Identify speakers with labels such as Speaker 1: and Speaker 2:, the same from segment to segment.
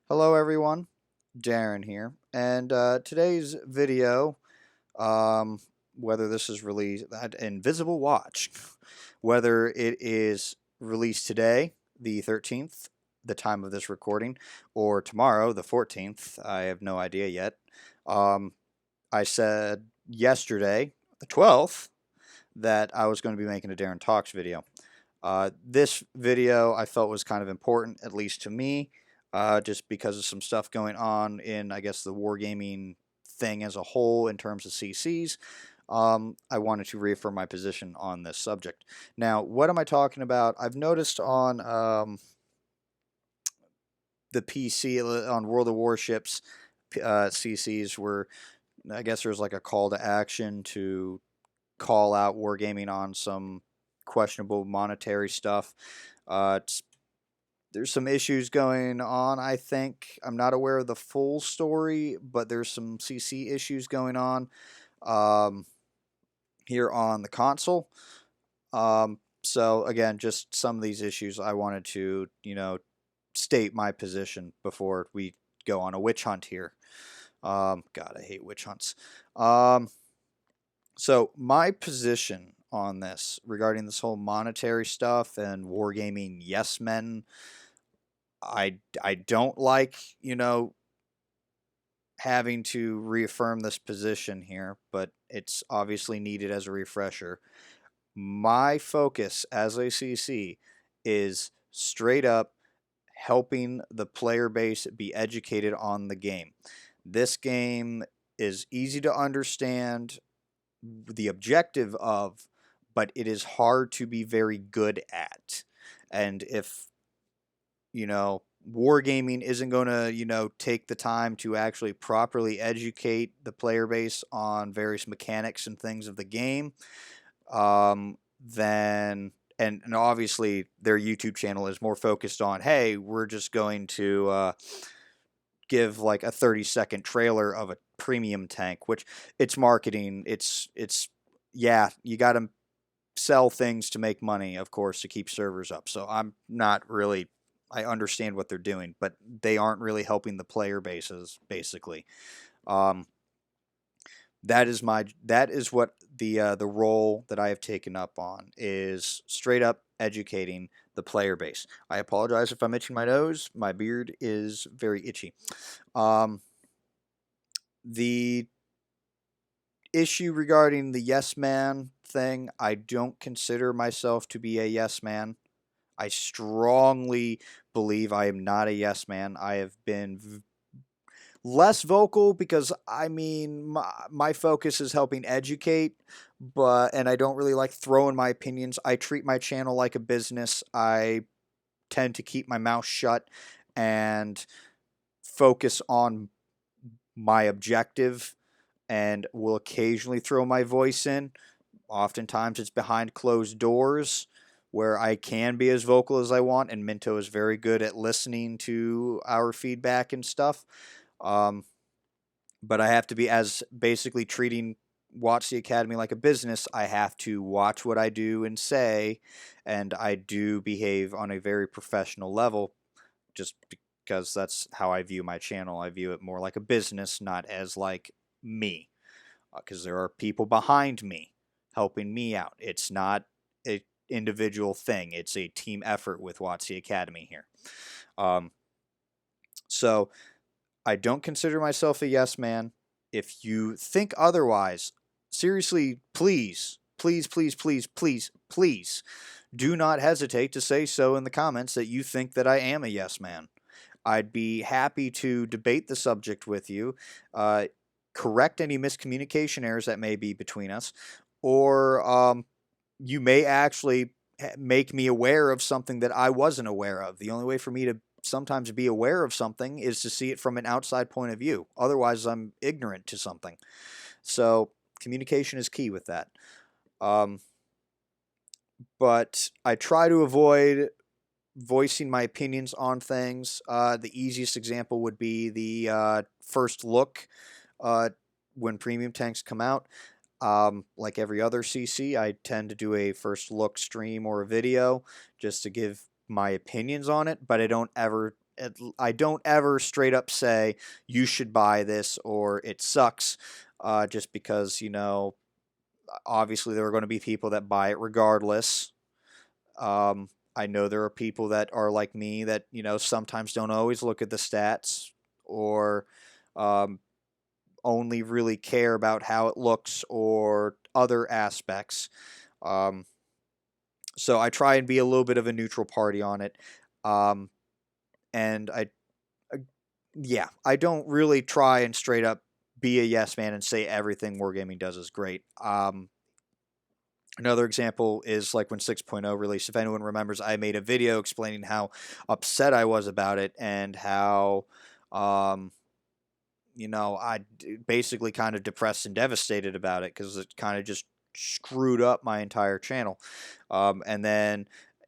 Speaker 1: Hello, everyone. Darren here, and today's video, um, whether this is released, Invisible Watch, whether it is released today, the 13th, the time of this recording, or tomorrow, the 14th, I have no idea yet. Um, I said yesterday, the 12th, that I was going to be making a Derren Talks video. This video I felt was kind of important, at least to me, just because of some stuff going on in, I guess, the wargaming thing as a whole in terms of CCs. I wanted to reaffirm my position on this subject. Now, what am I talking about? I've noticed on the PC, on World of Warships CCs, where I guess there's like a call to action to call out wargaming on some questionable monetary stuff. There's some issues going on, I think. I'm not aware of the full story, but there's some CC issues going on um, here on the console. So again, just some of these issues I wanted to, state my position before we go on a witch hunt here. God, I hate witch hunts. So my position on this regarding this whole monetary stuff and wargaming yes men, I don't like, having to reaffirm this position here, but it's obviously needed as a refresher. My focus as a CC is straight up helping the player base be educated on the game. This game is easy to understand the objective of, but it is hard to be very good at. And if, wargaming isn't going to, take the time to actually properly educate the player base on various mechanics and things of the game, then and obviously their YouTube channel is more focused on, hey, we're just going to give like a 30-second trailer of a premium tank, which it's marketing. It's yeah, you got to sell things to make money, of course, to keep servers up. So I'm not really. I understand what they're doing, but they aren't really helping the player bases. Basically, um, that is what the role that I have taken up on is straight up educating the player base. I apologize if I'm itching my nose. My beard is very itchy. Um, the issue regarding the yes man thing, I don't consider myself to be a yes man. I strongly believe I am not a yes man. I have been less vocal because my focus is helping educate, but and I don't really like throwing my opinions. I treat my channel like a business. I tend to keep my mouth shut and focus on my objective and will occasionally throw my voice in. Oftentimes it's behind closed doors where I can be as vocal as I want, and Minto is very good at listening to our feedback and stuff. Um, but I have to be, as basically treating Watch the Academy like a business, I have to watch what I do and say, and I do behave on a very professional level just because that's how I view my channel. I view it more like a business, not as like me, because there are people behind me helping me out. It's not an individual thing. It's a team effort with WotC Academy here. Um, so I don't consider myself a yes man. If you think otherwise, seriously, please, please, please, please, please, please do not hesitate to say so in the comments that you think that I am a yes man. I'd be happy to debate the subject with you, correct any miscommunication errors that may be between us, or you may actually make me aware of something that I wasn't aware of. The only way for me to sometimes be aware of something is to see it from an outside point of view. Otherwise, I'm ignorant to something. So communication is key with that. But I try to avoid voicing my opinions on things. The easiest example would be the first look when premium tanks come out. Like every other CC, I tend to do a first look stream or a video just to give my opinions on it, but I don't ever I don't ever straight up say you should buy this or it sucks, just because, obviously there are going to be people that buy it regardless. I know there are people that are like me that, sometimes don't always look at the stats, or um, only really care about how it looks or other aspects. Um, so I try and be a little bit of a neutral party on it. Um, and uh, yeah, I don't really try and straight up be a yes man and say everything Wargaming does is great. Another example is like when 6.0 released. If anyone remembers, I made a video explaining how upset I was about it and how, um, I basically kind of depressed and devastated about it because it kind of just screwed up my entire channel. And then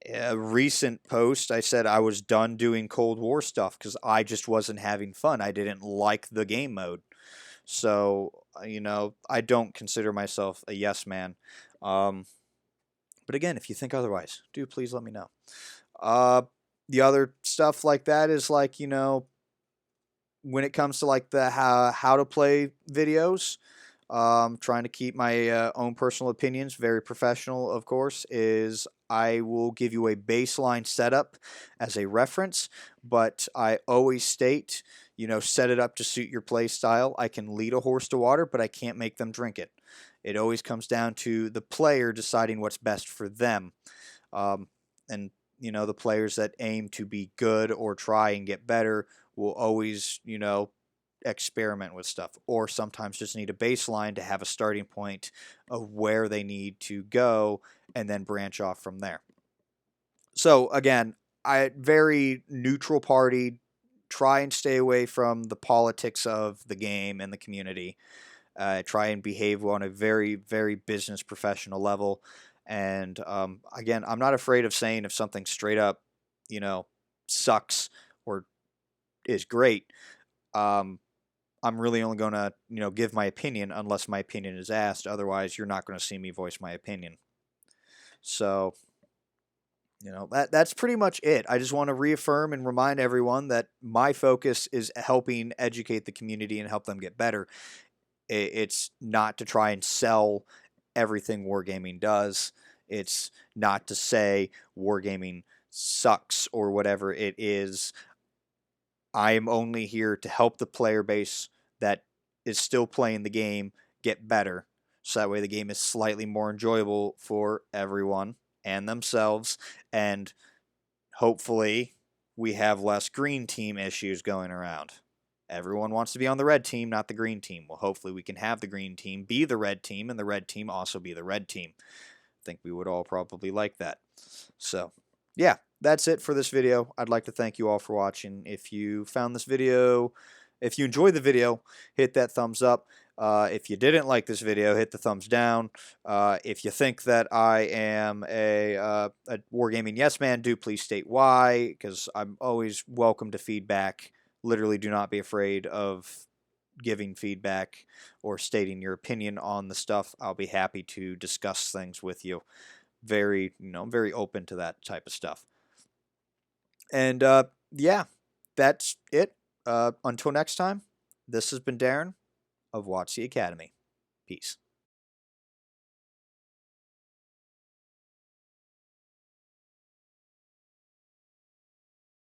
Speaker 1: a recent post, I said I was done doing Cold War stuff because I just wasn't having fun. I didn't like the game mode. So, I don't consider myself a yes man. Um, but again, if you think otherwise, do please let me know. Uh, the other stuff like that is like, when it comes to like the how to play videos, trying to keep my own personal opinions very professional, of course, is I will give you a baseline setup as a reference, but I always state, set it up to suit your play style. I can lead a horse to water, but I can't make them drink it. It always comes down to the player deciding what's best for them. And the players that aim to be good or try and get better will always, experiment with stuff, or sometimes just need a baseline to have a starting point of where they need to go and then branch off from there. So again, I very neutral party, try and stay away from the politics of the game and the community. Try and behave on a very, very business professional level. And again, I'm not afraid of saying if something straight up, you know, sucks or is great. Um, I'm really only going to, give my opinion unless my opinion is asked. Otherwise, you're not going to see me voice my opinion. So, that's pretty much it. I just want to reaffirm and remind everyone that my focus is helping educate the community and help them get better. It's not to try and sell everything wargaming does. It's not to say wargaming sucks or whatever it is. I am only here to help the player base that is still playing the game get better. So that way the game is slightly more enjoyable for everyone and themselves. And hopefully we have less green team issues going around. Everyone wants to be on the red team, not the green team. Well, hopefully we can have the green team be the red team and the red team also be the red team. I think we would all probably like that. So, yeah, that's it for this video. I'd like to thank you all for watching. If you found this video, if you enjoyed the video, hit that thumbs up. If you didn't like this video, hit the thumbs down. If you think that I am a Wargaming Yes Man, do please state why, because I'm always welcome to feedback. Literally, do not be afraid of giving feedback or stating your opinion on the stuff. I'll be happy to discuss things with you. Very, very open to that type of stuff. And yeah, that's it. Until next time, this has been Darren of Watch the Academy. Peace.